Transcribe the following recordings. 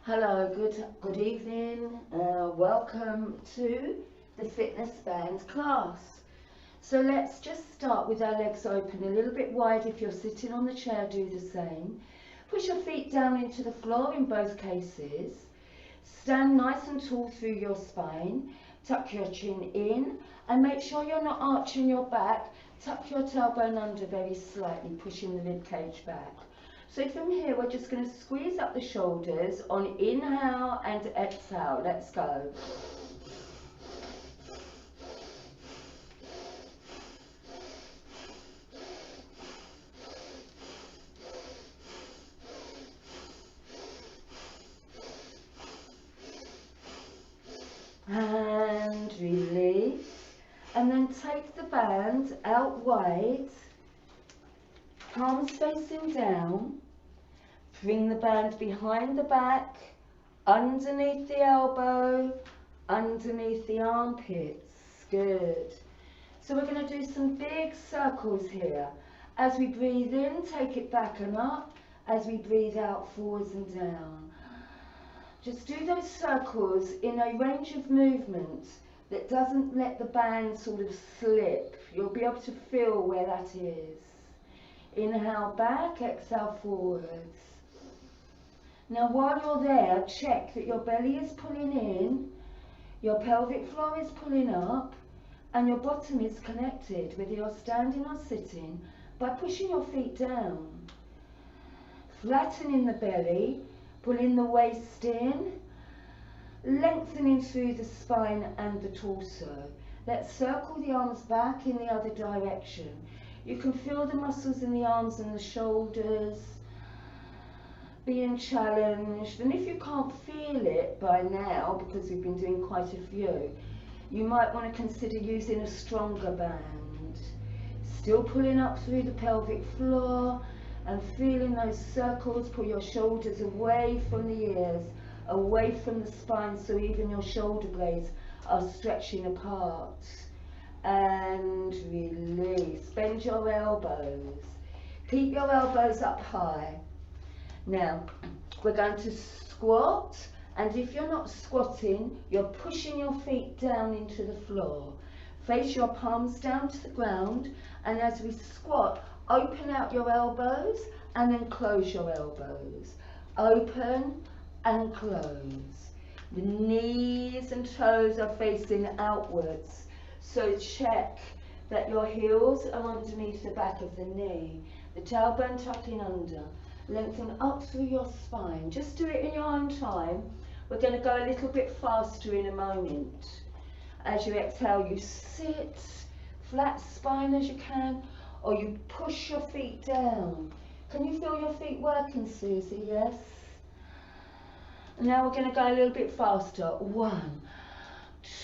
Hello, good evening. Welcome to the fitness band class. So let's just start with our legs open a little bit wide. If you're sitting on the chair, do the same. Push your feet down into the floor in both cases. Stand nice and tall through your spine. Tuck your chin in and make sure you're not arching your back. Tuck your tailbone under very slightly, pushing the rib cage back. So from here, we're just going to squeeze up the shoulders on inhale and exhale. Let's go. And release. And then take the band out wide, palms facing down. Bring the band behind the back, underneath the elbow, underneath the armpits. Good. So we're going to do some big circles here. As we breathe in, take it back and up. As we breathe out, forwards and down. Just do those circles in a range of movement that doesn't let the band sort of slip. You'll be able to feel where that is. Inhale back, exhale forwards. Now while you're there, check that your belly is pulling in, your pelvic floor is pulling up, and your bottom is connected, whether you're standing or sitting, by pushing your feet down. Flattening the belly, pulling the waist in, lengthening through the spine and the torso. Let's circle the arms back in the other direction. You can feel the muscles in the arms and the shoulders being challenged, and if you can't feel it by now, because we've been doing quite a few, you might want to consider using a stronger band. Still pulling up through the pelvic floor and feeling those circles. Pull your shoulders away from the ears, away from the spine, so even your shoulder blades are stretching apart. And release. Bend your elbows. Keep your elbows up high. Now, we're going to squat, and if you're not squatting, you're pushing your feet down into the floor. Face your palms down to the ground, and as we squat, open out your elbows and then close your elbows. Open and close. The knees and toes are facing outwards, so check that your heels are underneath the back of the knee. The tailbone tucking under. Lengthen up through your spine. Just do it in your own time. We're going to go a little bit faster in a moment. As you exhale, you sit flat spine as you can, or you push your feet down. Can you feel your feet working, Susie? Yes? And now we're going to go a little bit faster. 1,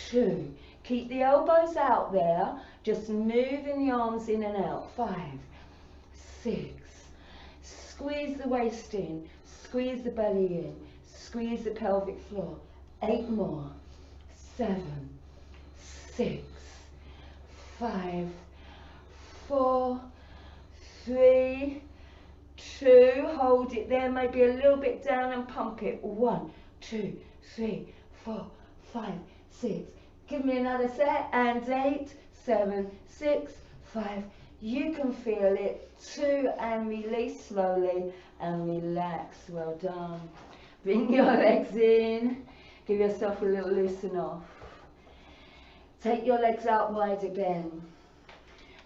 2. Keep the elbows out there. Just moving the arms in and out. 5, 6. Squeeze the waist in, squeeze the belly in, squeeze the pelvic floor. 8 more. 7, 6, 5, 4, 3, 2. Hold it there, maybe a little bit down and pump it. 1, 2, 3, 4, 5, 6. Give me another set. And 8, 7, 6, 5. You can feel it. 2, and release slowly and relax. Well done. Bring your legs in. Give yourself a little loosen off. Take your legs out wide again.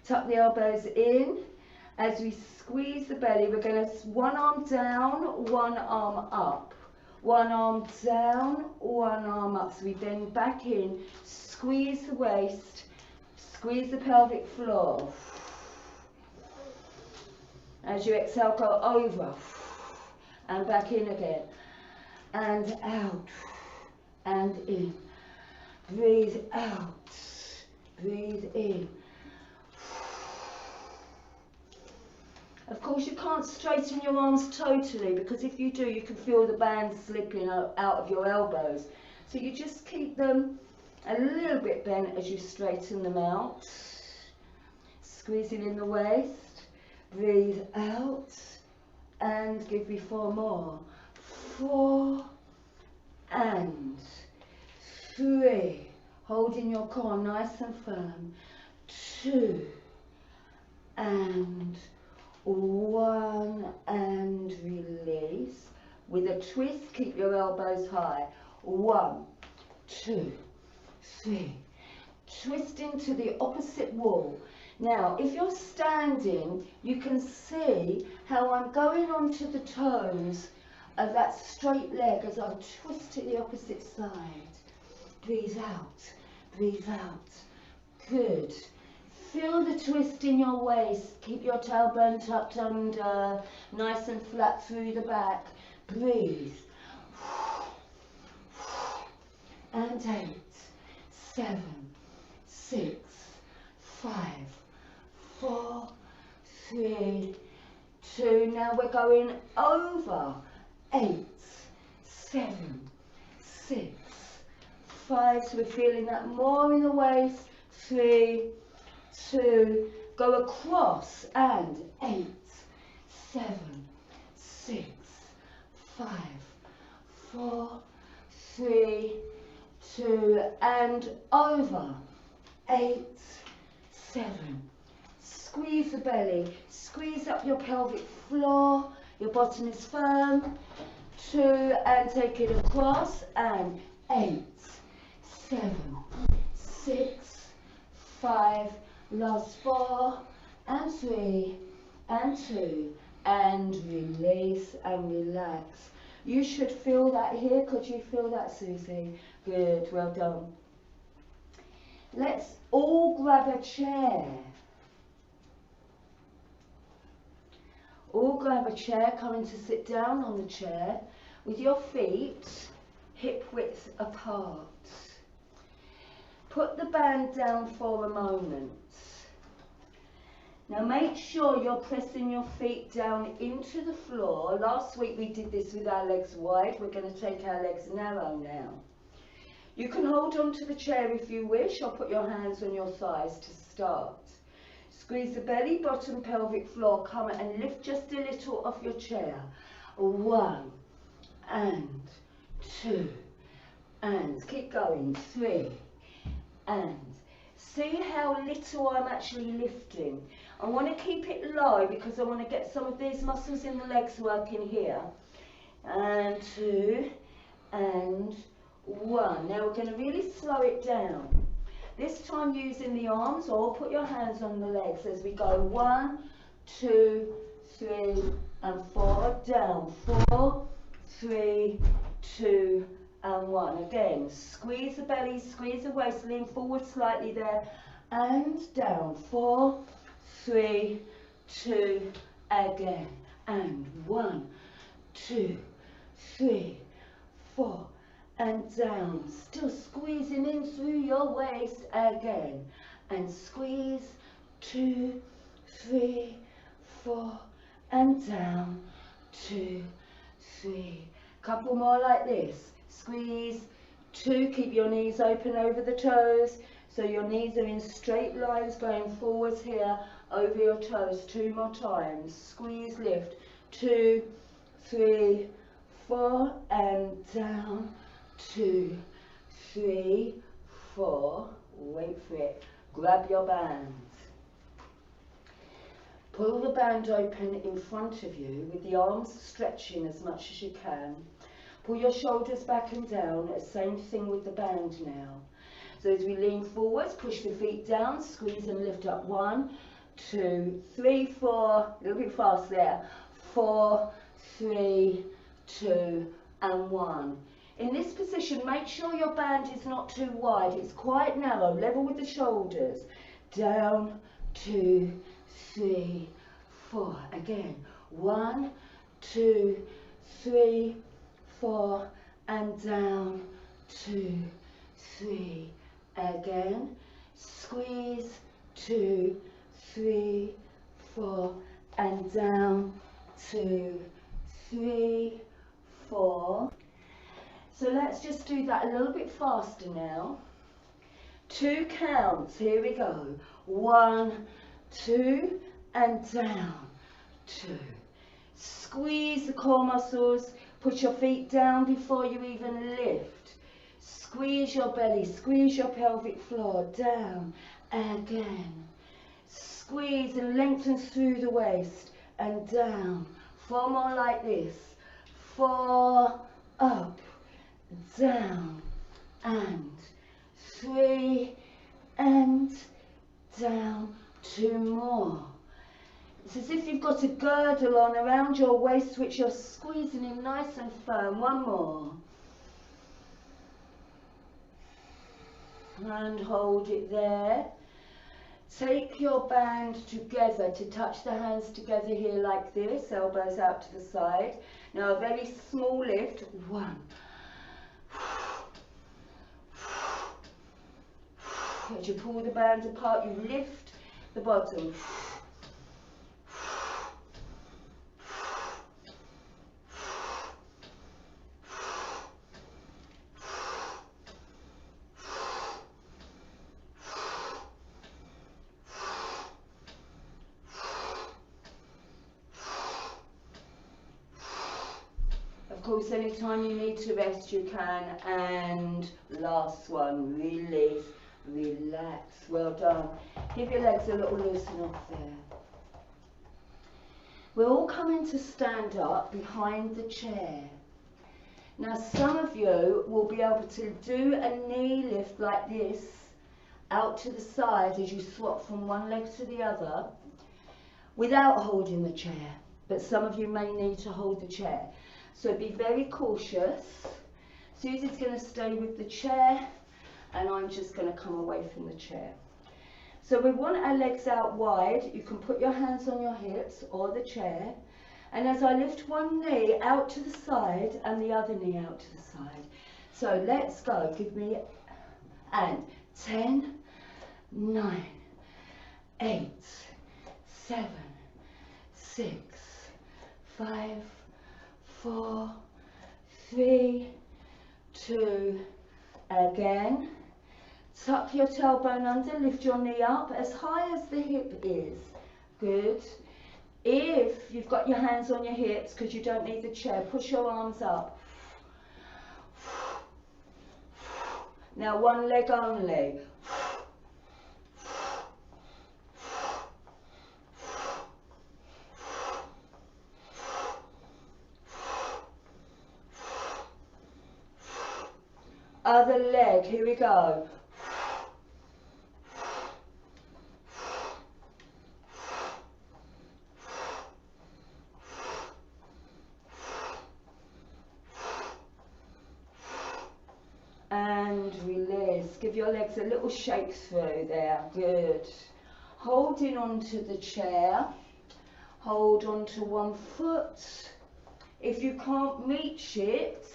Tuck the elbows in. As we squeeze the belly, we're going to one arm down, one arm up. One arm down, one arm up. So we bend back in, squeeze the waist, squeeze the pelvic floor. As you exhale, go over and back in again, and out and in. Breathe out, breathe in. Of course, you can't straighten your arms totally, because if you do, you can feel the band slipping out of your elbows. So you just keep them a little bit bent as you straighten them out. Squeezing in the waist. Breathe out and give me 4 more. 4, and 3, holding your core nice and firm, 2 and 1 and release. With a twist, keep your elbows high. 1, 2, 3. Twist into the opposite wall. Now, if you're standing, you can see how I'm going onto the toes of that straight leg as I twist to the opposite side. Breathe out, breathe out. Good. Feel the twist in your waist. Keep your tailbone tucked under, nice and flat through the back. Breathe. And 8, 7, 6, 5, 4, 3, 2. Now we're going over. 8, 7, 6, 5. So we're feeling that more in the waist. 3, 2. Go across and 8, 7, 6, 5, 4, 3, 2, and over. 8, 7. Squeeze the belly. Squeeze up your pelvic floor. Your bottom is firm. 2, and take it across. And 8, 7, 6, 5. Last 4, and 3, and 2. And release and relax. You should feel that here. Could you feel that, Susie? Good, well done. Let's all grab a chair. All grab a chair, coming to sit down on the chair with your feet hip width apart. Put the band down for a moment. Now make sure you're pressing your feet down into the floor. Last week we did this with our legs wide. We're going to take our legs narrow now. You can hold on to the chair if you wish, or put your hands on your thighs to start. Squeeze the belly, bottom, pelvic floor. Come and lift just a little off your chair. 1 and 2 and keep going. 3 and see how little I'm actually lifting. I want to keep it low because I want to get some of these muscles in the legs working here. And 2 and 1. Now we're going to really slow it down. This time using the arms, or put your hands on the legs as we go. 1, 2, 3 and 4. Down. 4, 3, 2 and 1. Again, squeeze the belly, squeeze the waist, lean forward slightly there. And down. 4, 3, 2, again. And 1, 2, 3, 4. And down, still squeezing in through your waist again. And squeeze, 2, 3, 4, and down, 2, 3. Couple more like this. Squeeze, 2, keep your knees open over the toes. So your knees are in straight lines going forwards here, over your toes. 2 more times. Squeeze, lift, 2, 3, 4, and down. 2, 3, 4, wait for it, grab your band. Pull the band open in front of you with the arms stretching as much as you can. Pull your shoulders back and down, same thing with the band now. So as we lean forwards, push the feet down, squeeze and lift up. 1, 2, 3, 4, a little bit fast there. 4, 3, 2, and 1. In this position, make sure your band is not too wide. It's quite narrow, level with the shoulders. Down, 2, 3, 4. Again, 1, 2, 3, 4, and down, 2, 3. Again, squeeze, 2, 3, 4, and down, 2, 3, 4. So let's just do that a little bit faster now. 2 counts, here we go. 1, 2, and down, 2. Squeeze the core muscles, Put your feet down before you even lift. Squeeze your belly, squeeze your pelvic floor, down, again. Squeeze and lengthen through the waist, and down. 4 more like this. 4, up, down, and 3, and down. 2 more. It's as if you've got a girdle on around your waist which you're squeezing in nice and firm. 1 more. And hold it there. Take your band together to touch the hands together here like this, elbows out to the side. Now a very small lift. 1. As you pull the bands apart, you lift the bottom. Of course, anytime you need to rest, you can. And last one, release, relax. Well done. Give your legs a little loosen off there. We're all coming to stand up behind the chair. Now, some of you will be able to do a knee lift like this, out to the side as you swap from one leg to the other, without holding the chair. But some of you may need to hold the chair. So be very cautious. Susie's going to stay with the chair and I'm just going to come away from the chair. So we want our legs out wide. You can put your hands on your hips or the chair. And as I lift one knee out to the side and the other knee out to the side. So let's go. Give me, and 10, 9, 8, 7, 6, 5, 4, 3, 2, again. Tuck your tailbone under, lift your knee up as high as the hip is. Good. If you've got your hands on your hips, because you don't need the chair, push your arms up. Now one leg only. Other leg, here we go. And release. Give your legs a little shake through there. Good. Holding onto the chair. Hold onto one foot. If you can't reach it,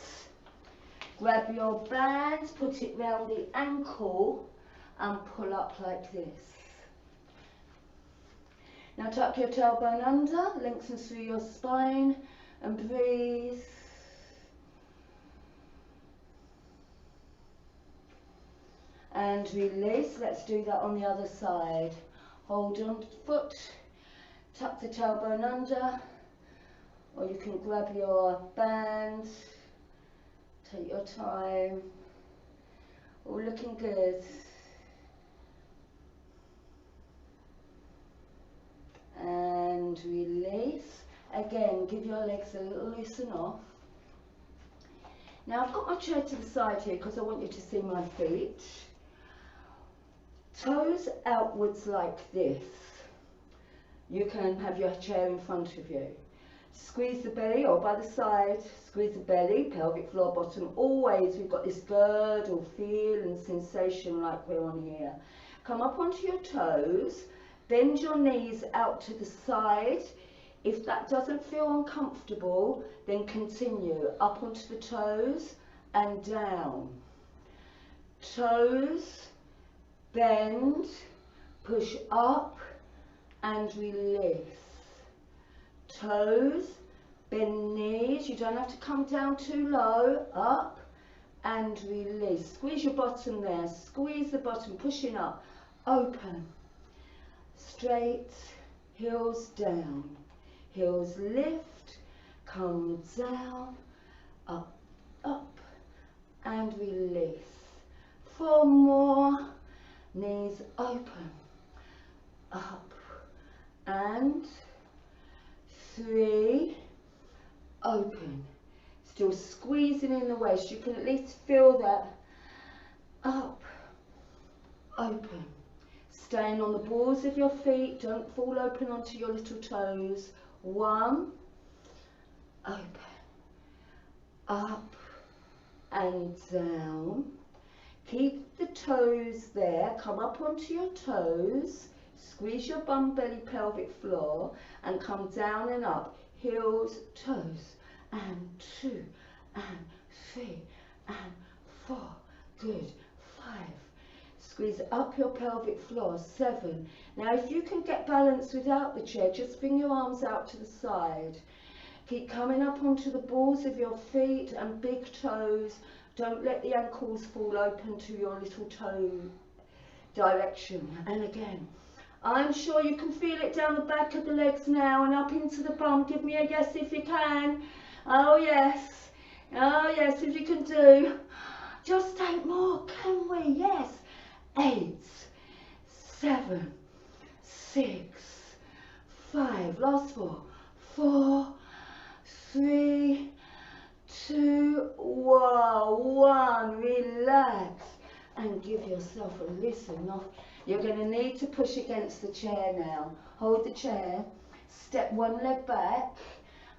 grab your band, put it round the ankle and pull up like this. Now tuck your tailbone under, lengthen through your spine and breathe. And release. Let's do that on the other side. Hold on to the foot, tuck the tailbone under, or you can grab your band. Take your time. All looking good. And release. Again, give your legs a little loosen off. Now I've got my chair to the side here because I want you to see my feet. Toes outwards like this. You can have your chair in front of you. Squeeze the belly, or by the side, squeeze the belly, pelvic floor, bottom. Always we've got this girdle feel and sensation like we're on here. Come up onto your toes, bend your knees out to the side. If that doesn't feel uncomfortable, then continue up onto the toes and down. Toes, bend, push up and release. Toes, bend knees, you don't have to come down too low, up and release. Squeeze your bottom there, squeeze the bottom, pushing up, open, straight, heels down, heels lift, come down Still squeezing in the waist. You can at least feel that. Up, open. Staying on the balls of your feet. Don't fall open onto your little toes. 1, open. Up and down. Keep the toes there. Come up onto your toes. Squeeze your bum, belly, pelvic floor. And come down and up. Heels, toes. And 2, and 3, and 4. Good. 5. Squeeze up your pelvic floor. 7. Now if you can get balance without the chair, just bring your arms out to the side. Keep coming up onto the balls of your feet and big toes. Don't let the ankles fall open to your little toe direction. And again, I'm sure you can feel it down the back of the legs now and up into the bum. Give me a yes if you can. Oh yes. Oh yes, if you can do. Just 8 more, can we? Yes. 8, 7, 6, 5. Last 4. 4, 3, 2, 1. Relax and give yourself a listen off. You're going to need to push against the chair now. Hold the chair. Step one leg back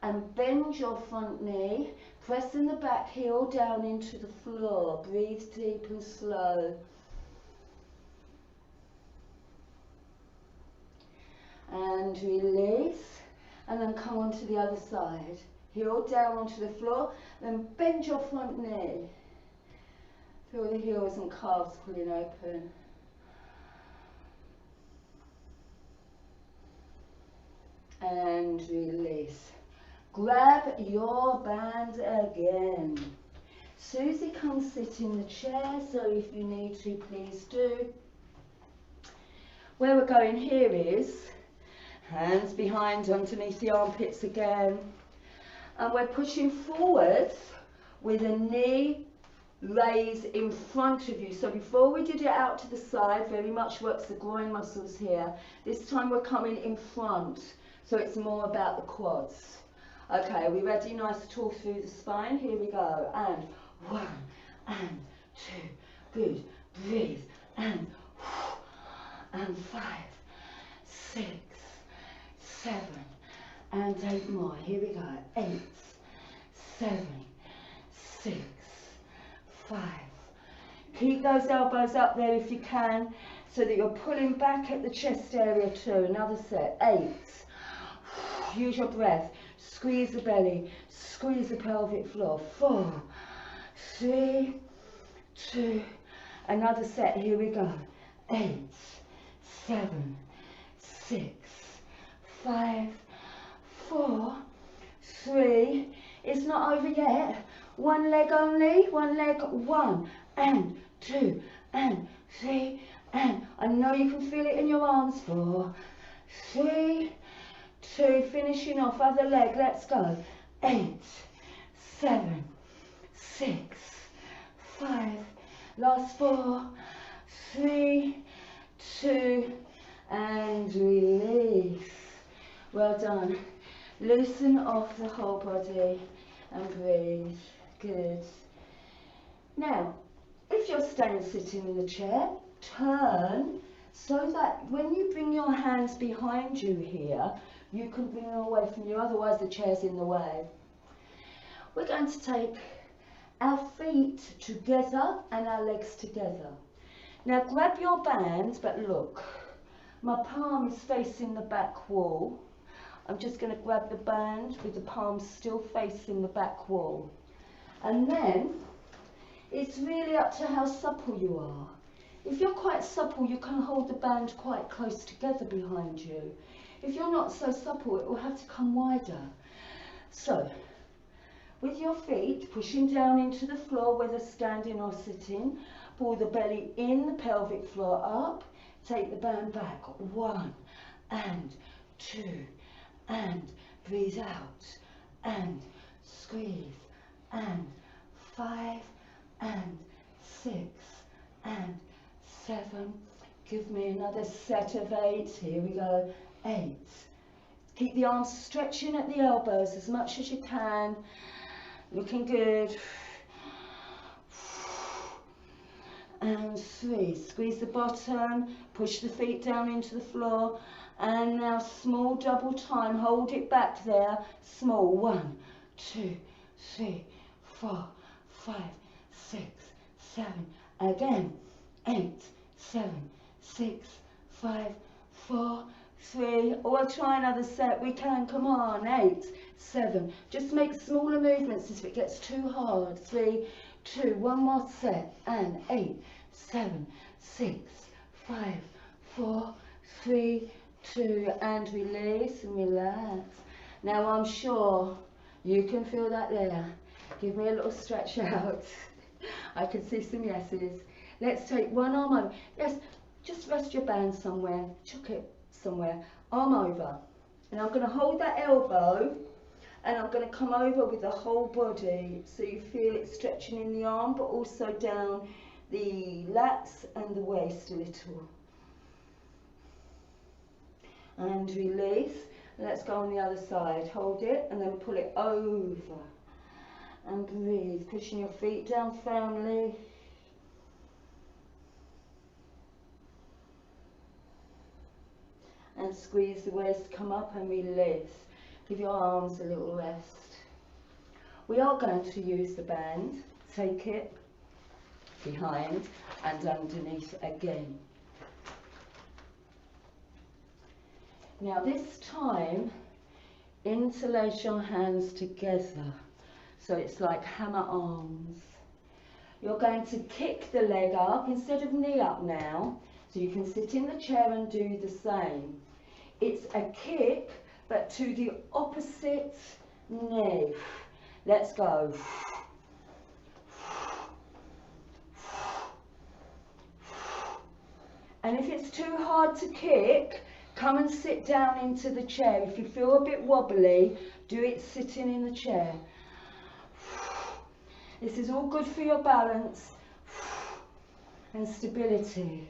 and bend your front knee. Pressing the back heel down into the floor. Breathe deep and slow. And release. And then come onto the other side. Heel down onto the floor. Then bend your front knee. Feel the heels and calves pulling open. And release. Grab your band again. Susie, come sit in the chair, so if you need to, please do. Where we're going here is hands behind underneath the armpits again. And we're pushing forwards with a knee raise in front of you. So before we did it out to the side, very much works the groin muscles here. This time we're coming in front, so it's more about the quads. Okay, are we ready? Nice tall through the spine. Here we go. And 1, and 2. Good. Breathe. And 5, 6, 7, and 8 more. Here we go. 8, 7, 6, 5. Keep those elbows up there if you can, so that you're pulling back at the chest area too. Another set. 8. Use your breath. Squeeze the belly. Squeeze the pelvic floor. 4, 3, 2. Another set. Here we go. 8, 7, 6, 5, 4, 3. It's not over yet. One leg only. One leg. 1, and 2, and 3, and I know you can feel it in your arms. 4, 3, 2. Finishing off. Other leg. Let's go. 8, 7, 6, 5. Last 4, 3, 2, and release. Well done. Loosen off the whole body and breathe. Good. Now, if you're staying sitting in the chair, turn so that when you bring your hands behind you here, you can bring them away from you, otherwise the chair's in the way. We're going to take our feet together and our legs together. Now grab your band, but look, my palm is facing the back wall. I'm just going to grab the band with the palm still facing the back wall. And then, it's really up to how supple you are. If you're quite supple, you can hold the band quite close together behind you. If you're not so supple, it will have to come wider. So, with your feet pushing down into the floor, whether standing or sitting, pull the belly in, the pelvic floor up, take the band back. 1, and 2, and breathe out, and squeeze, and 5, and 6, and 7. Give me another set of 8. Here we go. 8. Keep the arms stretching at the elbows as much as you can. Looking good. And 3. Squeeze the bottom, push the feet down into the floor. And now small double time. Hold it back there. Small. 1, 2, 3, 4, 5, 6, 7. Again. 8, 7, 6, 5, 4, 3. Or we'll try another set. We can. Come on. 8, 7. Just make smaller movements if it gets too hard. 3, 2. One more set. And 8, 7, 6, 5, 4, 3, 2. And release and relax. Now I'm sure you can feel that there. Give me a little stretch out. I can see some yeses. Let's take one arm over. Yes, just rest your band somewhere. Chuck it somewhere. Arm over. And I'm going to hold that elbow and I'm going to come over with the whole body so you feel it stretching in the arm but also down the lats and the waist a little. And release. Let's go on the other side. Hold it and then pull it over. And breathe. Pushing your feet down firmly. And squeeze the waist, come up and release. Give your arms a little rest. We are going to use the band. Take it behind and underneath again. Now this time, interlace your hands together. So it's like hammer arms. You're going to kick the leg up instead of knee up now. So you can sit in the chair and do the same. It's a kick, but to the opposite knee. Let's go. And if it's too hard to kick, come and sit down into the chair. If you feel a bit wobbly, do it sitting in the chair. This is all good for your balance and stability.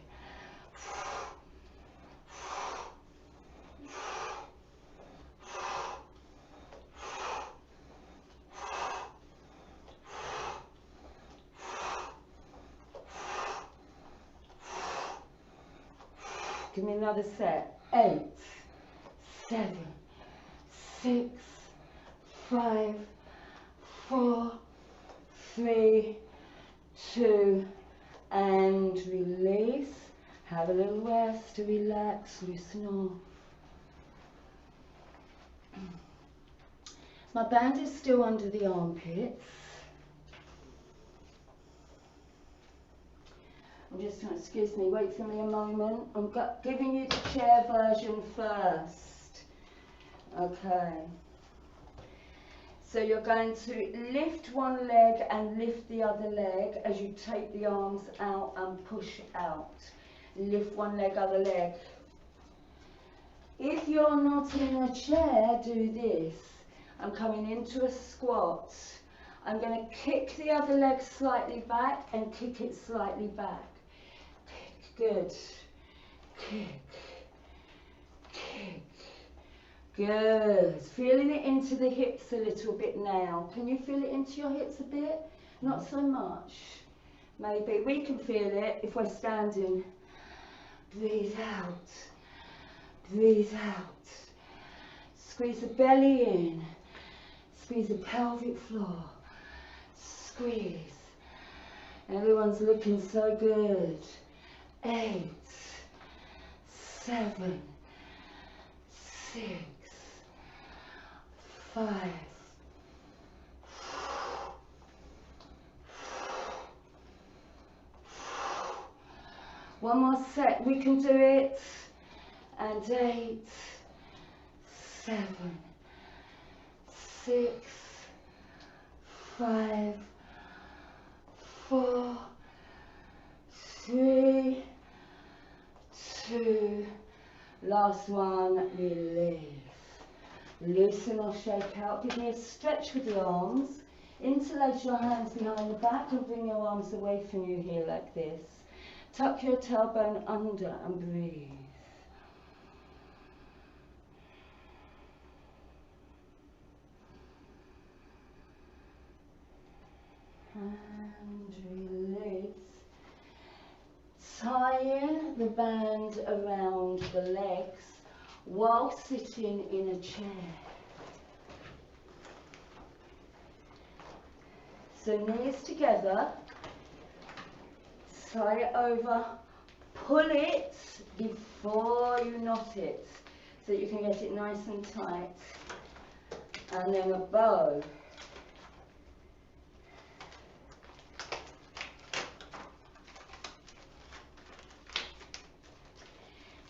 Give me another set. 8, 7, 6, 5, 4, 3, 2, and release. Have a little rest to relax, loosen off. My band is still under the armpits. I'm just going to, excuse me, wait for me a moment. I'm giving you the chair version first. Okay. So you're going to lift one leg and lift the other leg as you take the arms out and push out. Lift one leg, other leg. If you're not in a chair, do this. I'm coming into a squat. I'm going to kick the other leg slightly back and kick it slightly back. Good. Kick. Kick. Good. Feeling it into the hips a little bit now. Can you feel it into your hips a bit? Not so much. Maybe. We can feel it if we're standing. Breathe out. Breathe out. Squeeze the belly in. Squeeze the pelvic floor. Squeeze. Everyone's looking so good. 8, 7, 6, 5. One more set, we can do it. And 8, 7, 6, 5, 4, 3, 2, last one, release. Loosen or shake out. Give me a stretch with the arms. Interlace your hands behind the back and bring your arms away from you here like this. Tuck your tailbone under and breathe. and release. Tying the band around the legs while sitting in a chair. So knees together, tie it over, pull it before you knot it so that you can get it nice and tight. And then a bow.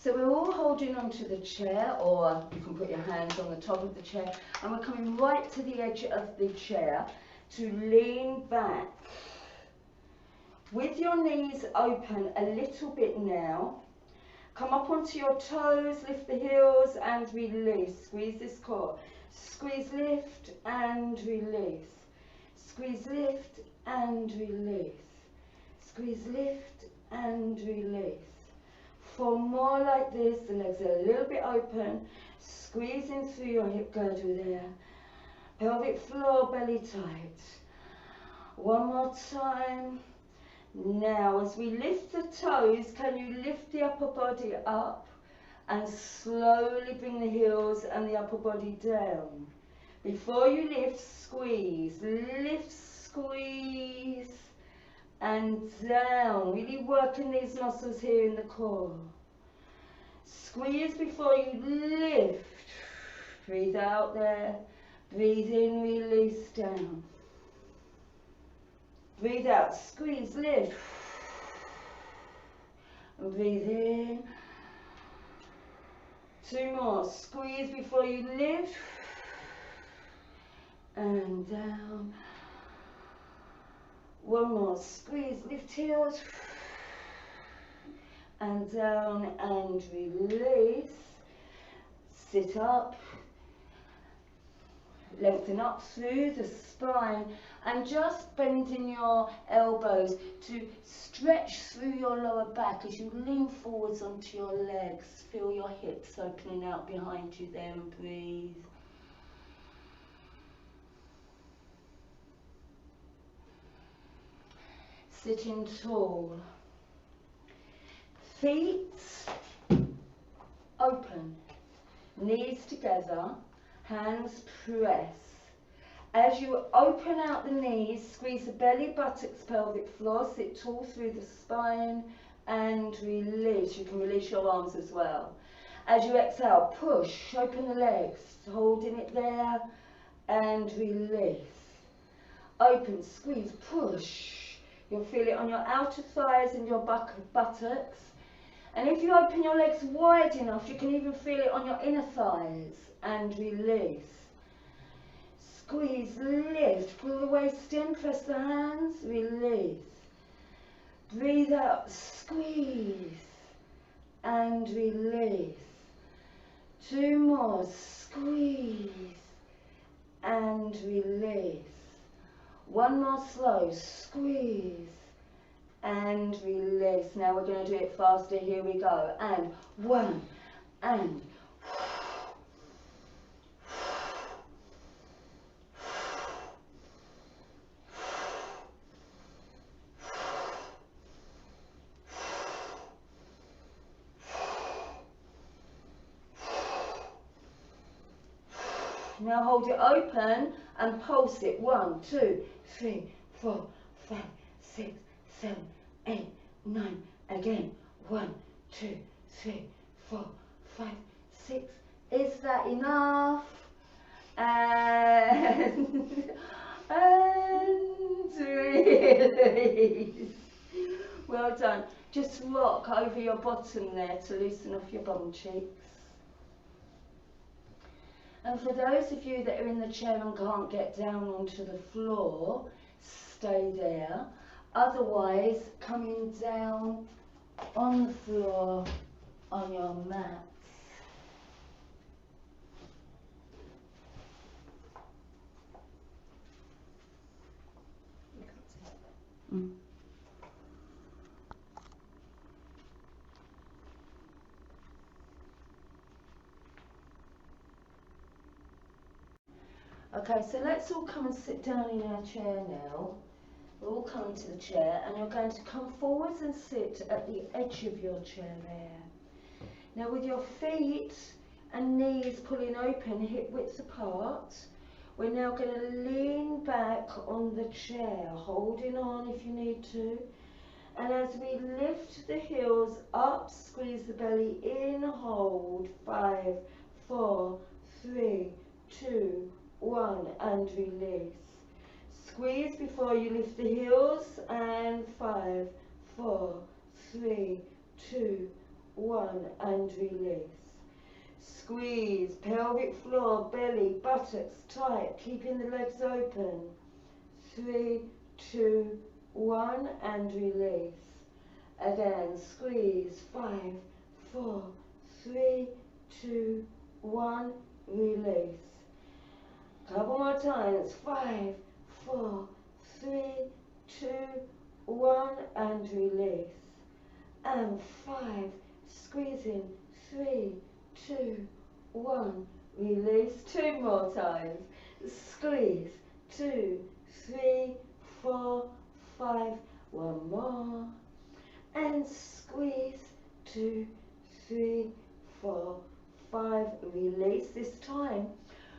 So we're all holding onto the chair, or you can put your hands on the top of the chair, and we're coming right to the edge of the chair to lean back. With your knees open a little bit now, come up onto your toes, lift the heels and release. Squeeze this core. Squeeze, lift and release. Squeeze, lift and release. Squeeze, lift and release. For more like this, the legs are a little bit open, squeezing through your hip girdle there. Pelvic floor, belly tight. One more time. Now, as we lift the toes, can you lift the upper body up and slowly bring the heels and the upper body down? Before you lift, squeeze. Lift, squeeze. And down, really working these muscles here in the core. Squeeze before you lift. Breathe out there. Breathe in, release down. Breathe out, squeeze, lift. And breathe in. Two more, squeeze before you lift. And down. One more, squeeze, lift heels, and down and release. Sit up, lengthen up through the spine, and just bending your elbows to stretch through your lower back as you lean forwards onto your legs. Feel your hips opening out behind you there and breathe. Sitting tall, feet open, knees together, hands press. As you open out the knees, squeeze the belly, buttocks, pelvic floor, sit tall through the spine and release. You can release your arms as well. As you exhale, push, open the legs, holding it there and release. Open, squeeze, push. You'll feel it on your outer thighs and your buttocks. And if you open your legs wide enough, you can even feel it on your inner thighs. And release. Squeeze, lift, pull the waist in, press the hands, release. Breathe out, squeeze, and release. Two more, squeeze, and release. One more slow, squeeze and release. Now we're going to do it faster, here we go. And one, and now hold it open and pulse it. 1, 2, 3, 4, 5, 6, 7, 8, 9. Again. 1, 2, 3, 4, 5, 6. Is that enough? And release. Well done. Just rock over your bottom there to loosen off your bum cheeks. And for those of you that are in the chair and can't get down onto the floor, stay there. Otherwise, coming down on the floor on your mats. Okay, so let's all come and sit down in our chair now. We're all coming to the chair, and you're going to come forwards and sit at the edge of your chair there. Now with your feet and knees pulling open, hip width apart, we're now going to lean back on the chair, holding on if you need to. And as we lift the heels up, squeeze the belly in, hold, 5, 4, 3, 2, 1, and release. Squeeze before you lift the heels, and 5, 4, 3, 2, 1, and release. Squeeze, pelvic floor, belly, buttocks tight, keeping the legs open. 3, 2, 1, and release. Again, squeeze, 5, 4, 3, 2, 1, release. Couple more times, 5, 4, 3, 2, 1, and release. And 5, squeezing, 3, 2, 1, release. 2 more times. Squeeze, 2, 3, 4, 5, 1 more. And squeeze, 2, 3, 4, 5, release. This time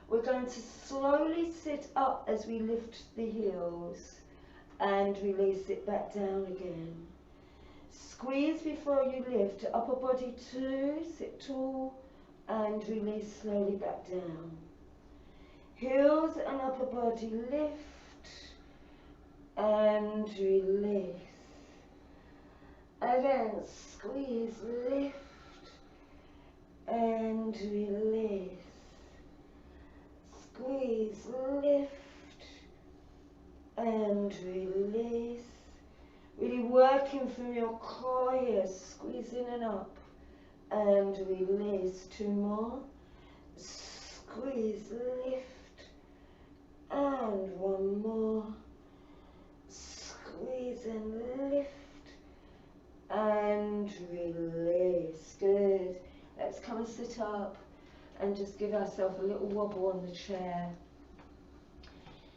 we're going to slowly sit up as we lift the heels and release it back down again. Squeeze before you lift, upper body 2, sit tall and release slowly back down. Heels and upper body lift and release. Again, squeeze, lift and release. Squeeze, lift and release. Really working from your core here, squeezing it up and release. 2 more. Squeeze, lift and 1 more. Squeeze and lift and release. Good. Let's come and sit up and just give ourselves a little wobble on the chair.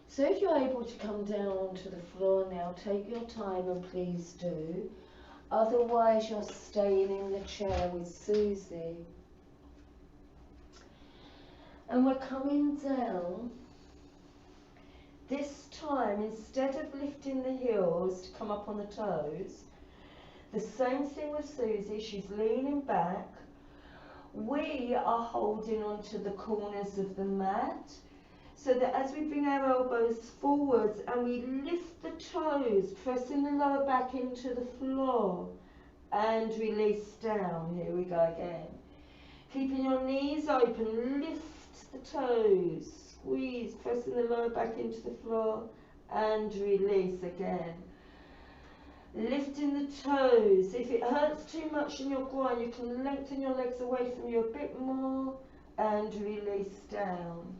So if you're able to come down onto the floor now, take your time and please do. Otherwise you're staying in the chair with Susie. And we're coming down. This time, instead of lifting the heels to come up on the toes, the same thing with Susie, she's leaning back. We are holding onto the corners of the mat, so that as we bring our elbows forwards and we lift the toes, pressing the lower back into the floor and release down. Here we go again. Keeping your knees open, lift the toes, squeeze, pressing the lower back into the floor and release again. Lifting the toes. If it hurts too much in your groin, you can lengthen your legs away from you a bit more and release down.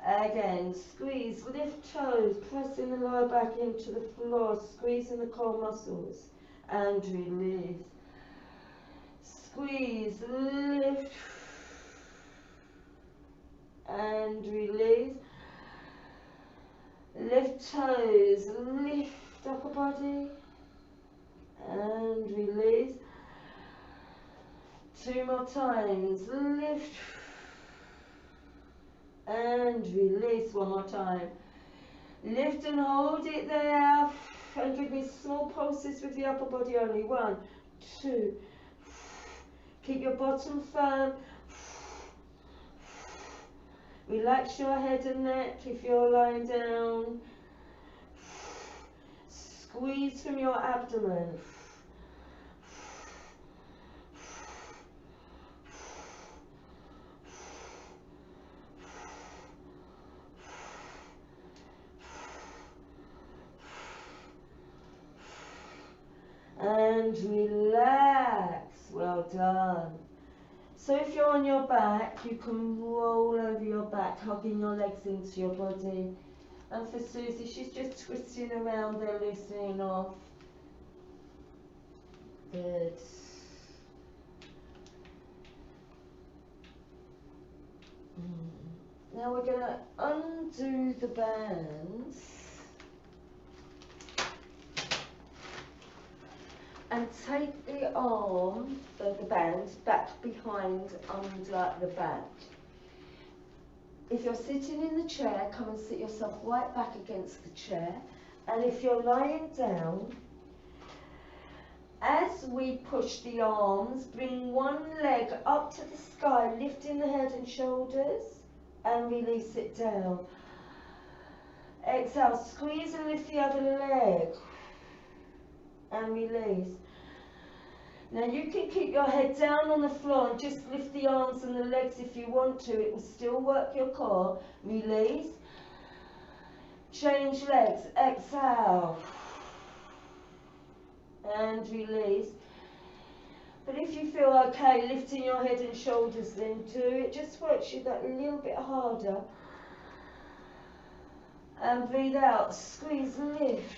Again, squeeze, lift toes, pressing the lower back into the floor, squeezing the core muscles and release. Squeeze, lift and release. Lift toes, lift upper body and release. 2 more times. Lift and release. 1 more time. Lift and hold it there. And give me small pulses with the upper body only. 1, 2. Keep your bottom firm. Relax your head and neck if you're lying down. Squeeze from your abdomen. And relax. Well done. So if you're on your back, you can roll over your back, hugging your legs into your body. And for Susie, she's just twisting around there, loosening off. Good. Now we're going to undo the bands. and take the arm, the band, back behind under the back. If you're sitting in the chair, come and sit yourself right back against the chair. And if you're lying down, as we push the arms, bring one leg up to the sky, lifting the head and shoulders, and release it down. Exhale, squeeze and lift the other leg, and release. Now you can keep your head down on the floor and just lift the arms and the legs if you want to. It will still work your core. Release. Change legs. Exhale. And release. But if you feel okay lifting your head and shoulders, then do it. Just works you that little bit harder. And breathe out. Squeeze and lift.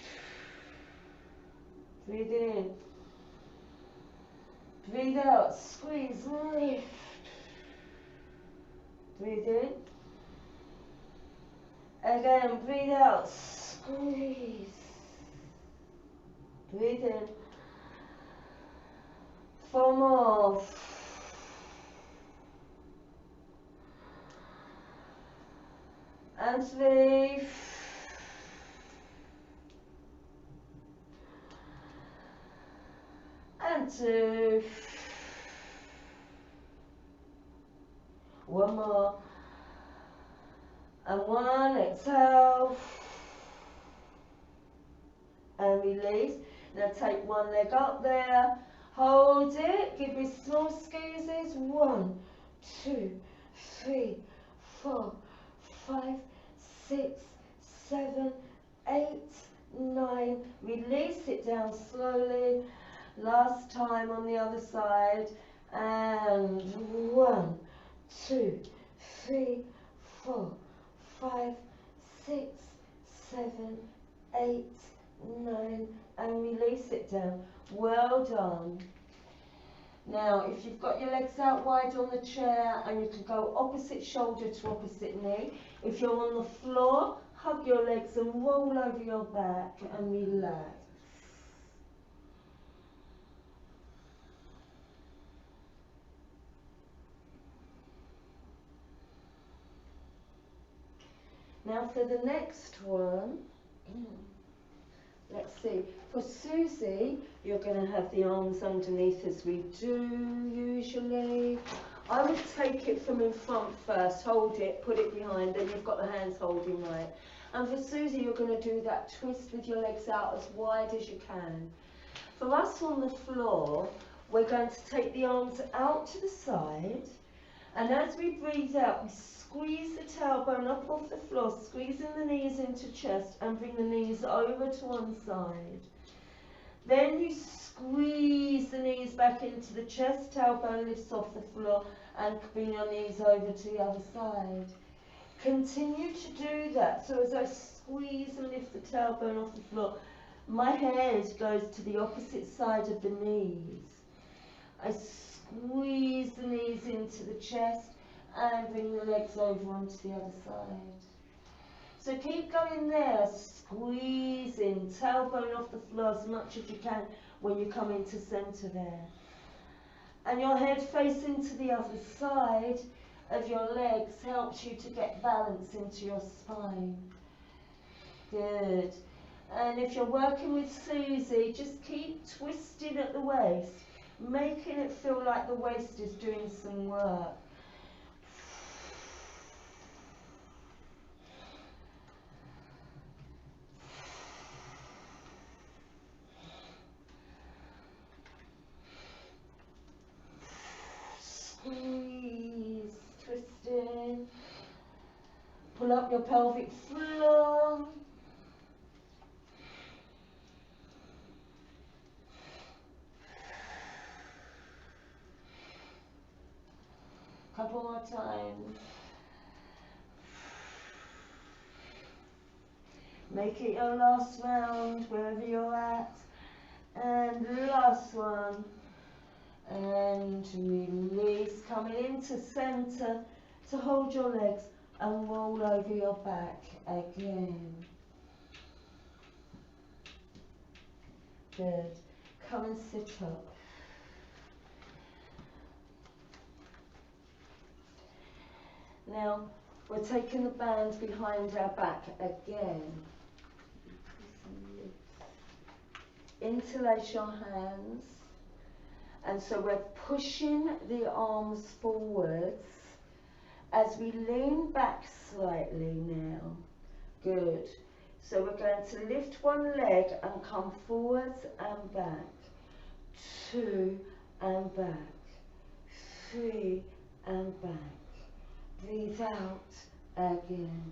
Breathe in. Breathe out, squeeze, lift. Breathe in. Again, breathe out, squeeze. Breathe in. 4 more. And 3. And 2. 1 more. And 1. Exhale. And release. Now take one leg up there. Hold it. Give me small squeezes. 1, 2, 3, 4, 5, 6, 7, 8, 9. Release it down slowly. Last time on the other side. And 1, 2, 3, 4, 5, 6, 7, 8, 9. And release it down. Well done. Now, if you've got your legs out wide on the chair, and you can go opposite shoulder to opposite knee. If you're on the floor, hug your legs and roll over your back and relax. Now for the next one, let's see. For Susie, you're going to have the arms underneath as we do usually. I would take it from in front first, hold it, put it behind, then you've got the hands holding right. And for Susie, you're going to do that twist with your legs out as wide as you can. For us on the floor, we're going to take the arms out to the side, and as we breathe out, we squeeze the tailbone up off the floor, squeezing the knees into chest, and bring the knees over to one side. Then you squeeze the knees back into the chest, tailbone lifts off the floor, and bring your knees over to the other side. Continue to do that. So as I squeeze and lift the tailbone off the floor, my head goes to the opposite side of the knees. I squeeze the knees into the chest and bring the legs over onto the other side. So keep going there, squeezing, tailbone off the floor as much as you can when you come into centre there. And your head facing to the other side of your legs helps you to get balance into your spine. Good. And if you're working with Susie, just keep twisting at the waist, making it feel like the waist is doing some work. Squeeze, twisting. Pull up your pelvic floor. Couple more times. Make it your last round, wherever you're at. And last one. And release, coming into centre to hold your legs and roll over your back again. Good. Come and sit up. Now, we're taking the band behind our back again. Interlace your hands. And so we're pushing the arms forwards as we lean back slightly now. Good. So we're going to lift one leg and come forwards and back. 2 and back. 3 and back. Breathe out again.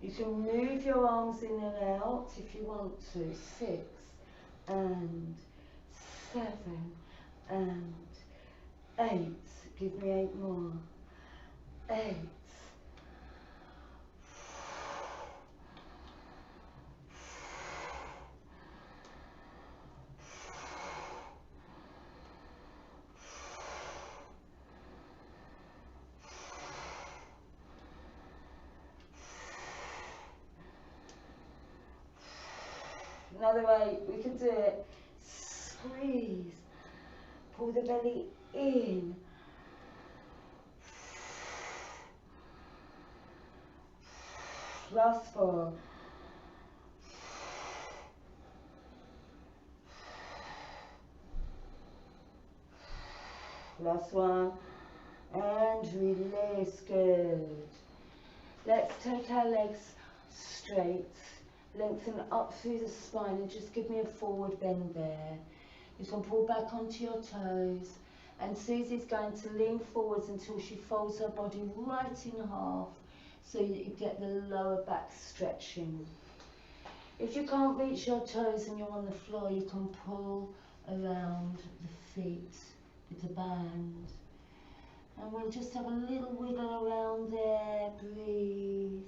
You can move your arms in and out if you want to. 6 and 7 and 8. Give me 8 more. 8. Another way we can do it. Squeeze. Pull the belly in. Last 4. Last 1. And release. Good. Let's take our legs straight. Lengthen up through the spine and just give me a forward bend there. You're going to pull back onto your toes, and Susie's going to lean forwards until she folds her body right in half so that you get the lower back stretching. If you can't reach your toes and you're on the floor, you can pull around the feet with the band. And we'll just have a little wiggle around there. Breathe.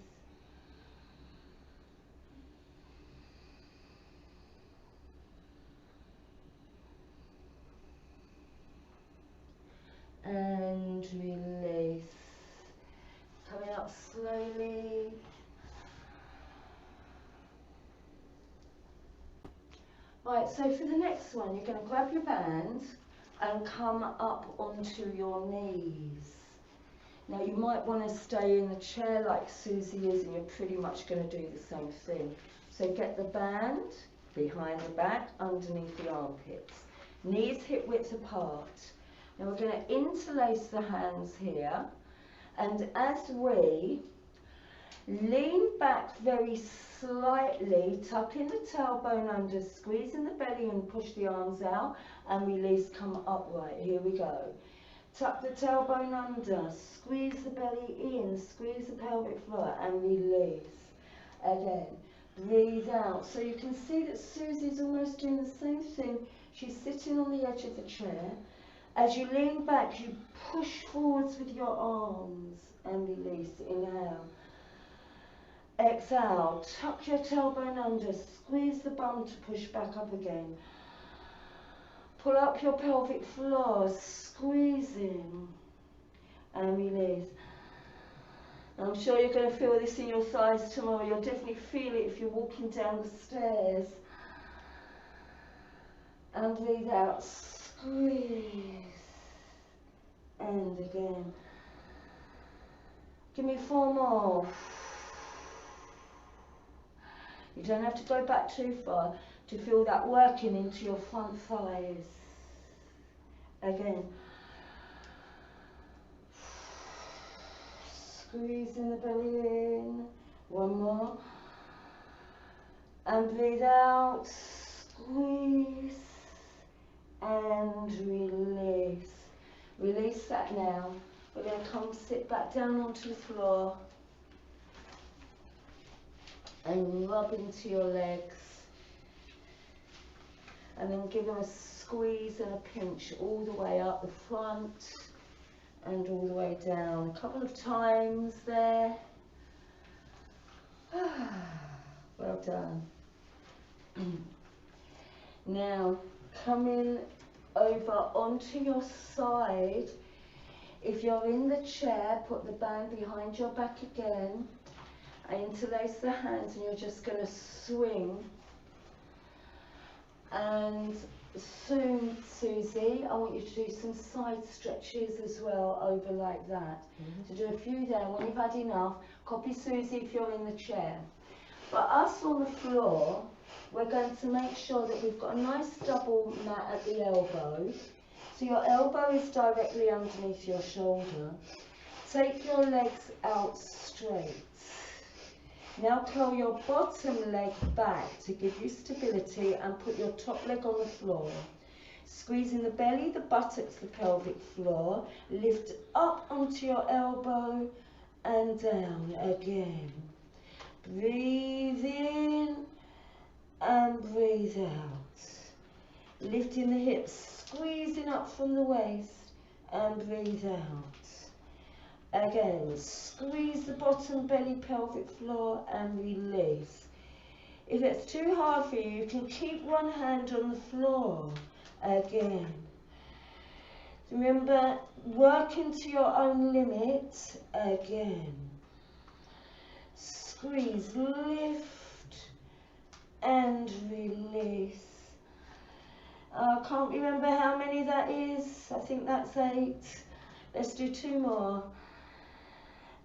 And release. Coming up slowly. Right, so for the next one, you're going to grab your band and come up onto your knees. Now you might want to stay in the chair like Susie is, and you're pretty much going to do the same thing. So get the band behind the back, underneath the armpits. Knees hip width apart. Now we're going to interlace the hands here, and as we lean back very slightly, tuck in the tailbone under, squeeze in the belly and push the arms out, and release, come upright. Here we go. Tuck the tailbone under, squeeze the belly in, squeeze the pelvic floor, and release. Again, breathe out. So you can see that Susie's almost doing the same thing. She's sitting on the edge of the chair. As you lean back, you push forwards with your arms and release. Inhale. Exhale. Tuck your tailbone under. Squeeze the bum to push back up again. Pull up your pelvic floor. Squeeze in and release. I'm sure you're going to feel this in your thighs tomorrow. You'll definitely feel it if you're walking down the stairs. And breathe out. Squeeze. And again. Give me 4 more. You don't have to go back too far to feel that working into your front thighs. Again. Squeezing the belly in. 1 more. And breathe out. Squeeze. And release. Release that now. We're going to come sit back down onto the floor and rub into your legs, and then give them a squeeze and a pinch all the way up the front and all the way down. A couple of times there. Well done. Now coming over onto your side. If you're in the chair, put the band behind your back again. Interlace the hands, and you're just going to swing and soon, Susie, I want you to do some side stretches as well over like that. To do a few there. When you've had enough, copy Susie if you're in the chair. But us on the floor, we're going to make sure that we've got a nice double mat at the elbow. So your elbow is directly underneath your shoulder. Take your legs out straight. Now curl your bottom leg back to give you stability and put your top leg on the floor. Squeezing the belly, the buttocks, the pelvic floor. Lift up onto your elbow and down again. Breathe in and breathe out. Lifting the hips, squeezing up from the waist and breathe out. Again, squeeze the bottom belly, pelvic floor and release. If it's too hard for you, you can keep one hand on the floor. Again. Remember, working to your own limit. Again. Squeeze, lift and release. I can't remember how many that is. I think that's 8. Let's do 2 more.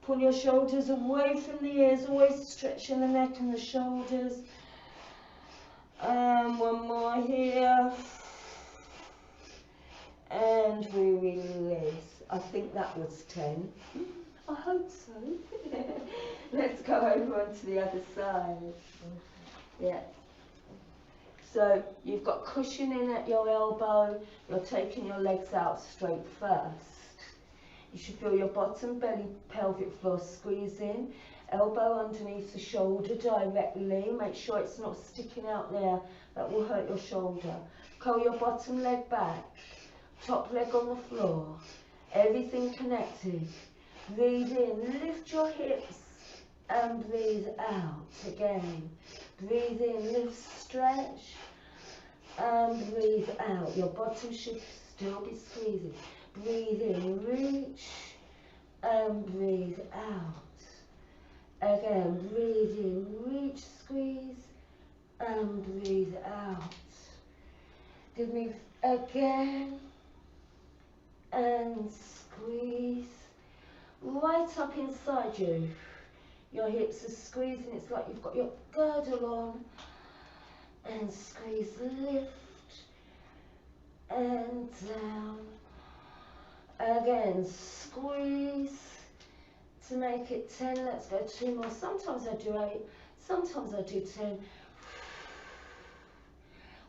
Pull your shoulders away from the ears, always stretching the neck and the shoulders. And 1 more here. And we release. I think that was 10. I hope so. Let's go over onto the other side. Yeah. So you've got cushioning at your elbow. You're taking your legs out straight first. You should feel your bottom belly, pelvic floor squeezing. Elbow underneath the shoulder directly. Make sure it's not sticking out there. That will hurt your shoulder. Curl your bottom leg back. Top leg on the floor. Everything connected. Breathe in. Lift your hips and breathe out again. Breathe in. Lift, stretch and breathe out. Your bottom should still be squeezing. Breathe in, reach, and breathe out. Again, breathe in, reach, squeeze, and breathe out. Give me again, and squeeze, right up inside you. Your hips are squeezing, it's like you've got your girdle on, and squeeze, lift, and down. Again, squeeze to make it 10. Let's go 2 more. Sometimes I do 8, sometimes I do 10.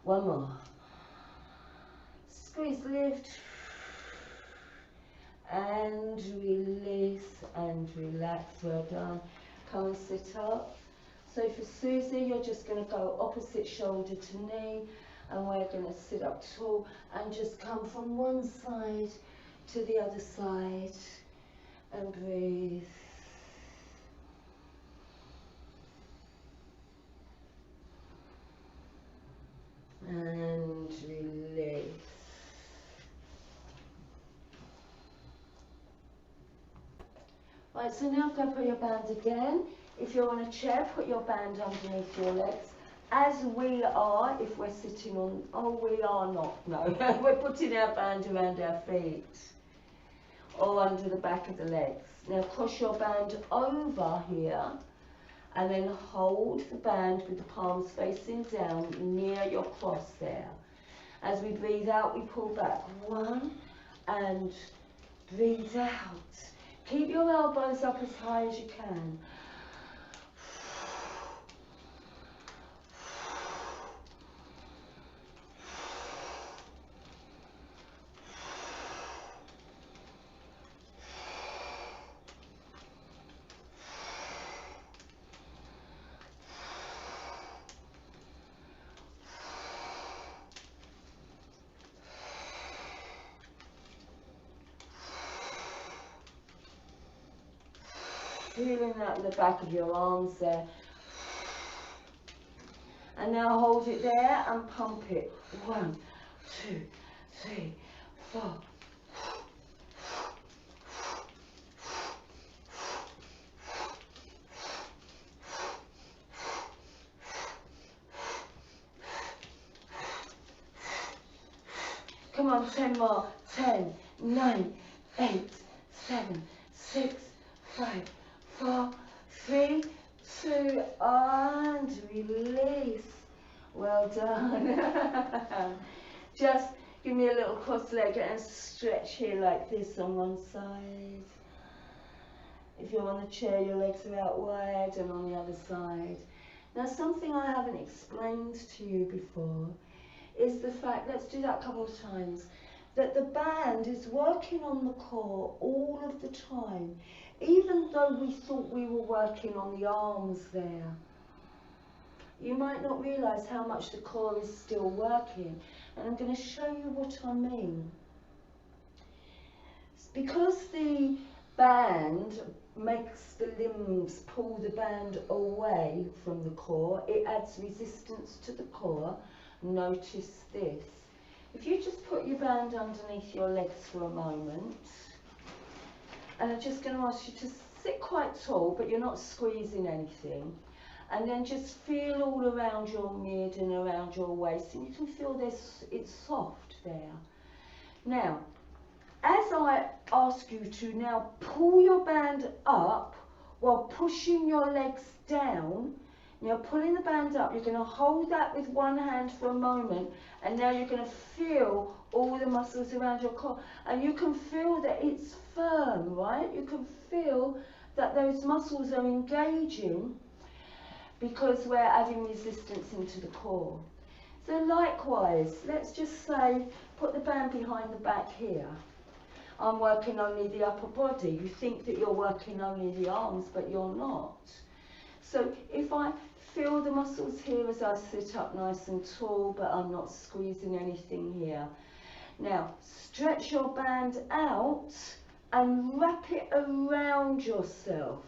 1 more. Squeeze, lift, and release and relax. Well done. Come and sit up. So for Susie, you're just going to go opposite shoulder to knee, and we're going to sit up tall and just come from one side to the other side and breathe. And release. Right, so now go put your band again. If you're on a chair, put your band underneath your legs. As we are, if we're sitting on, oh, we are not, no. We're putting our band around our feet or under the back of the legs. Now cross your band over here and then hold the band with the palms facing down near your cross there. As we breathe out, we pull back. 1 and breathe out. Keep your elbows up as high as you can. Feeling that in the back of your arms there. And now hold it there and pump it. 1, 2, 3, 4. Come on, 10 more. 10, 9, 8, 7, 6, 5, 4, 3, 2, and release. Well done. Just give me a little cross leg and stretch here like this on one side. If you're on the chair, your legs are out wide, and on the other side. Now, something I haven't explained to you before is the fact, let's do that a couple of times, that the band is working on the core all of the time, even though we thought we were working on the arms there. You might not realise how much the core is still working, and I'm going to show you what I mean. Because the band makes the limbs pull the band away from the core, it adds resistance to the core. Notice this. If you just put your band underneath your legs for a moment, and I'm just going to ask you to sit quite tall, but you're not squeezing anything, and then just feel all around your mid and around your waist, and you can feel this, it's soft there. Now, as I ask you to now pull your band up while pushing your legs down, you're pulling the band up, you're going to hold that with one hand for a moment, and now you're going to feel all the muscles around your core, and you can feel that it's firm, right? You can feel that those muscles are engaging because we're adding resistance into the core. So likewise, let's just say, put the band behind the back here. I'm working only the upper body. You think that you're working only the arms, but you're not. So if I feel the muscles here as I sit up nice and tall, but I'm not squeezing anything here. Now, stretch your band out and wrap it around yourself.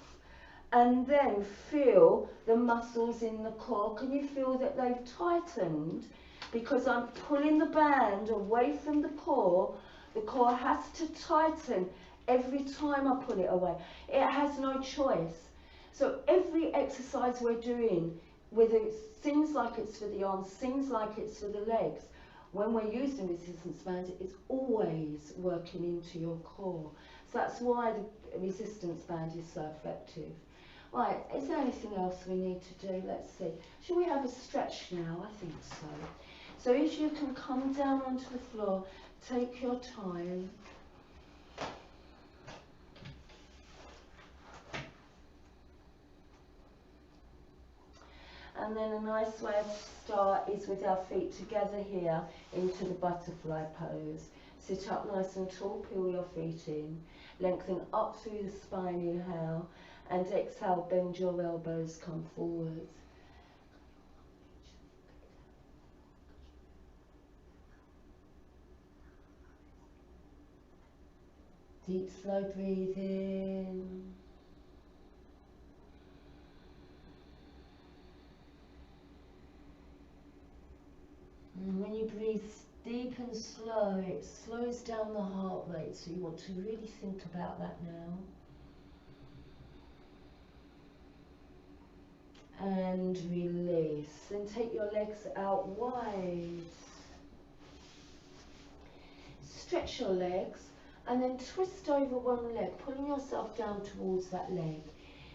And then feel the muscles in the core. Can you feel that they've tightened? Because I'm pulling the band away from the core. The core has to tighten every time I pull it away. It has no choice. So every exercise we're doing, whether it seems like it's for the arms, seems like it's for the legs, when we're using resistance bands, it's always working into your core. So that's why the resistance band is so effective. Right, is there anything else we need to do? Let's see. Should we have a stretch now? I think so. So if you can come down onto the floor, take your time. And then a nice way to start is with our feet together here into the butterfly pose. Sit up nice and tall, peel your feet in. Lengthen up through the spine, inhale. And exhale, bend your elbows, come forward. Deep, slow breathing. And when you breathe deep and slow, it slows down the heart rate, so you want to really think about that now. And release. And take your legs out wide. Stretch your legs and then twist over one leg, pulling yourself down towards that leg.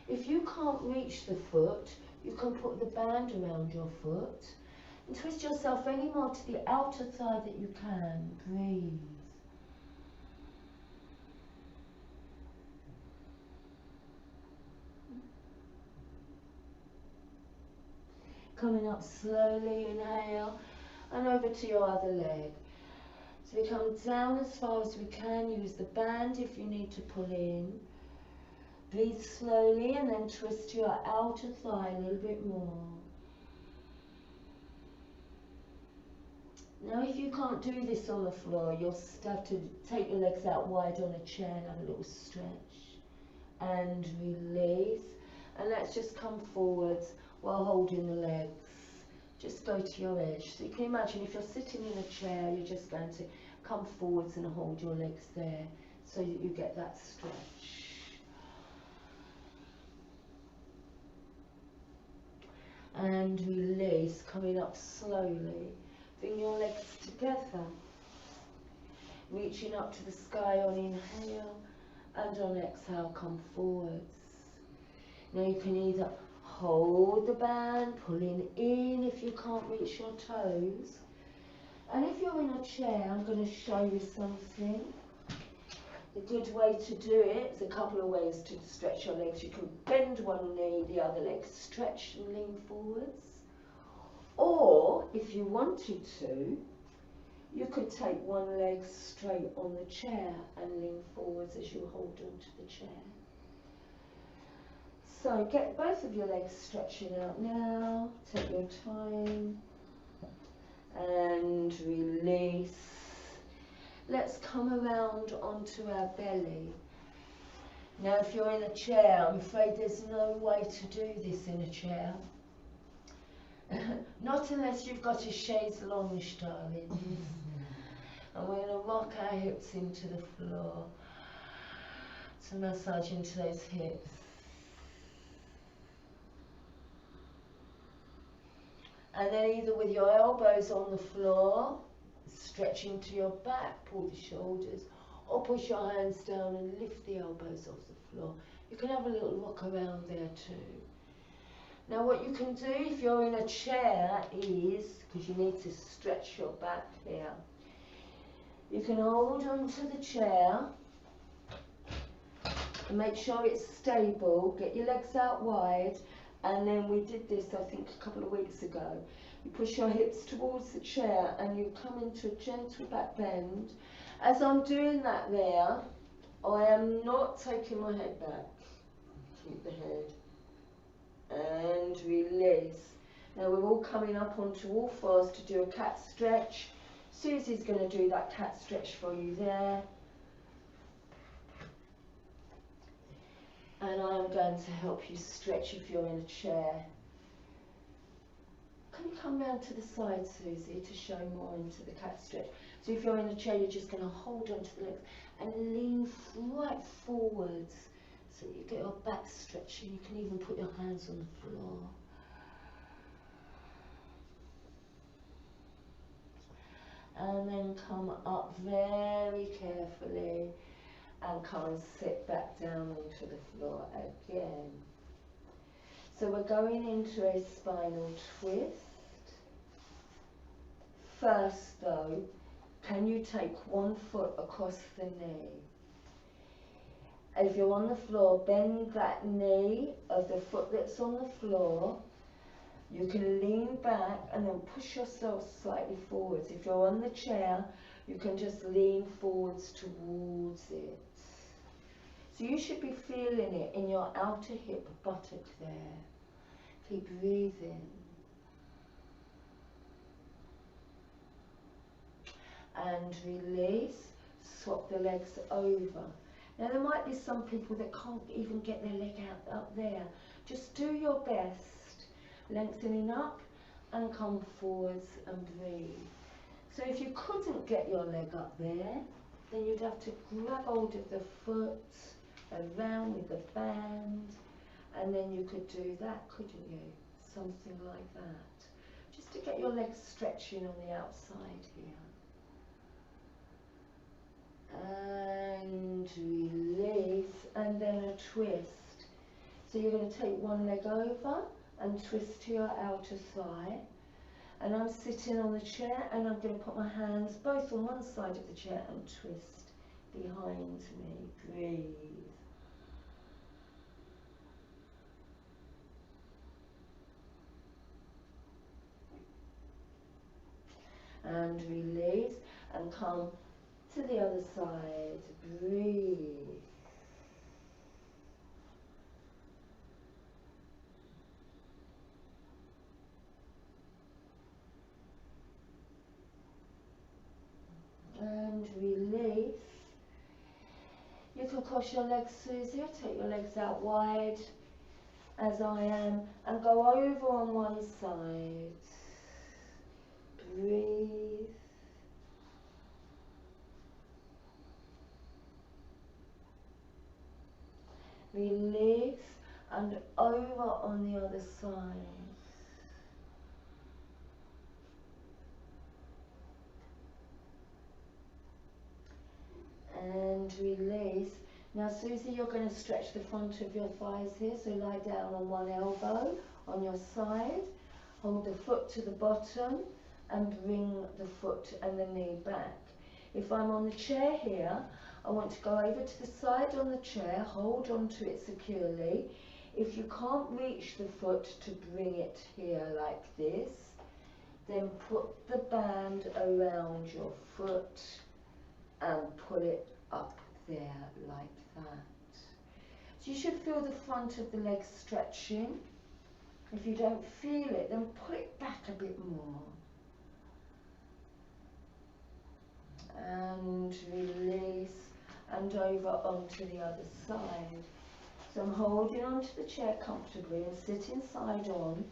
If you can't reach the foot, you can put the band around your foot and twist yourself any more to the outer thigh that you can. Breathe. Coming up slowly, inhale, and over to your other leg. So we come down as far as we can, use the band if you need to pull in. Breathe slowly and then twist your outer thigh a little bit more. Now if you can't do this on the floor, you'll have to take your legs out wide on a chair and have a little stretch. And release. And let's just come forwards while holding the legs. Just go to your edge. So you can imagine if you're sitting in a chair, you're just going to come forwards and hold your legs there so that you get that stretch. And release, coming up slowly. Bring your legs together. reaching up to the sky on inhale, and on exhale come forwards. Now you can either hold the band, pulling in if you can't reach your toes. And if you're in a chair, I'm going to show you something. A good way to do it is a couple of ways to stretch your legs. You can bend one knee, the other leg stretch and lean forwards. Or, if you wanted to, you could take one leg straight on the chair and lean forwards as you hold onto the chair. So get both of your legs stretching out now. Take your time. And release. Let's come around onto our belly. Now if you're in a chair, I'm afraid there's no way to do this in a chair. Not unless you've got a chaise longue, darlings. And we're going to rock our hips into the floor to massage into those hips. And then either with your elbows on the floor, stretching to your back, pull the shoulders, or push your hands down and lift the elbows off the floor. You can have a little rock around there too. Now what you can do if you're in a chair is, because you need to stretch your back here, you can hold onto the chair and make sure it's stable, get your legs out wide, and then we did this I think a couple of weeks ago. You push your hips towards the chair and you come into a gentle back bend. As I'm doing that there, I am not taking my head back. Keep the head. And release. Now we're all coming up onto all fours to do a cat stretch. Susie's going to do that cat stretch for you there. And I'm going to help you stretch if you're in a chair. Can you come round to the side, Susie, to show more into the cat stretch? So if you're in a chair, you're just going to hold onto the legs and lean right forwards so that you get your back stretching. You can even put your hands on the floor. And then come up very carefully and come and sit back down onto the floor again. So we're going into a spinal twist. First though, can you take one foot across the knee? If you're on the floor, bend that knee of the foot that's on the floor. You can lean back and then push yourself slightly forwards. If you're on the chair, you can just lean forwards towards it. So you should be feeling it in your outer hip buttock there. Keep breathing. And release. Swap the legs over. Now there might be some people that can't even get their leg out up there. Just do your best, lengthening up and come forwards and breathe. So if you couldn't get your leg up there, then you'd have to grab hold of the foot around with the band, and then you could do that, couldn't you? Something like that. Just to get your legs stretching on the outside here. And release, and then a twist. So you're going to take one leg over and twist to your outer thigh. And I'm sitting on the chair and I'm going to put my hands both on one side of the chair and twist behind me. Breathe. And release and come to the other side. Breathe. And release. You can cross your legs, Susie, take your legs out wide as I am and go over on one side. Breathe. Release and over on the other side. Now Susie, you're going to stretch the front of your thighs here, so lie down on one elbow on your side, hold the foot to the bottom and bring the foot and the knee back. If I'm on the chair here, I want to go over to the side on the chair, hold on to it securely. If you can't reach the foot to bring it here like this, then put the band around your foot and pull it up there like that. So you should feel the front of the leg stretching. If you don't feel it, then pull it back a bit more. And release, and over onto the other side. So I'm holding onto the chair comfortably and sitting side on.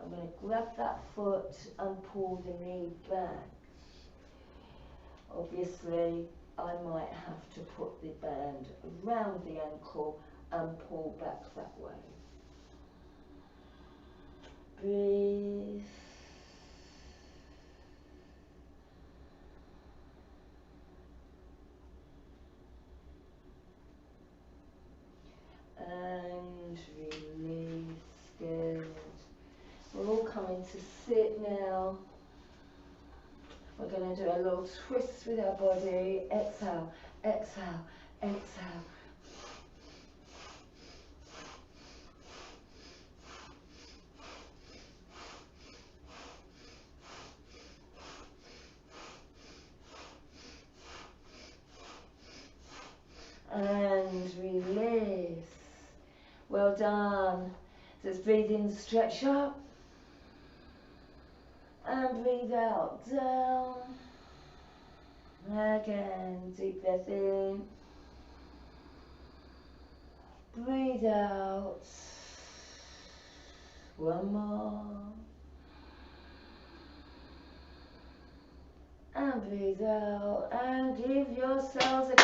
I'm going to grab that foot and pull the knee back. Obviously, I might have to put the band around the ankle and pull back that way. Breathe. And release. Good. We're all coming to sit now. We're going to do a little twist with our body. Exhale, exhale, exhale. And release. Well done. Just breathe in, stretch up. And breathe out, down. Again, deep breath in. Breathe out. One more. And breathe out. And give yourselves a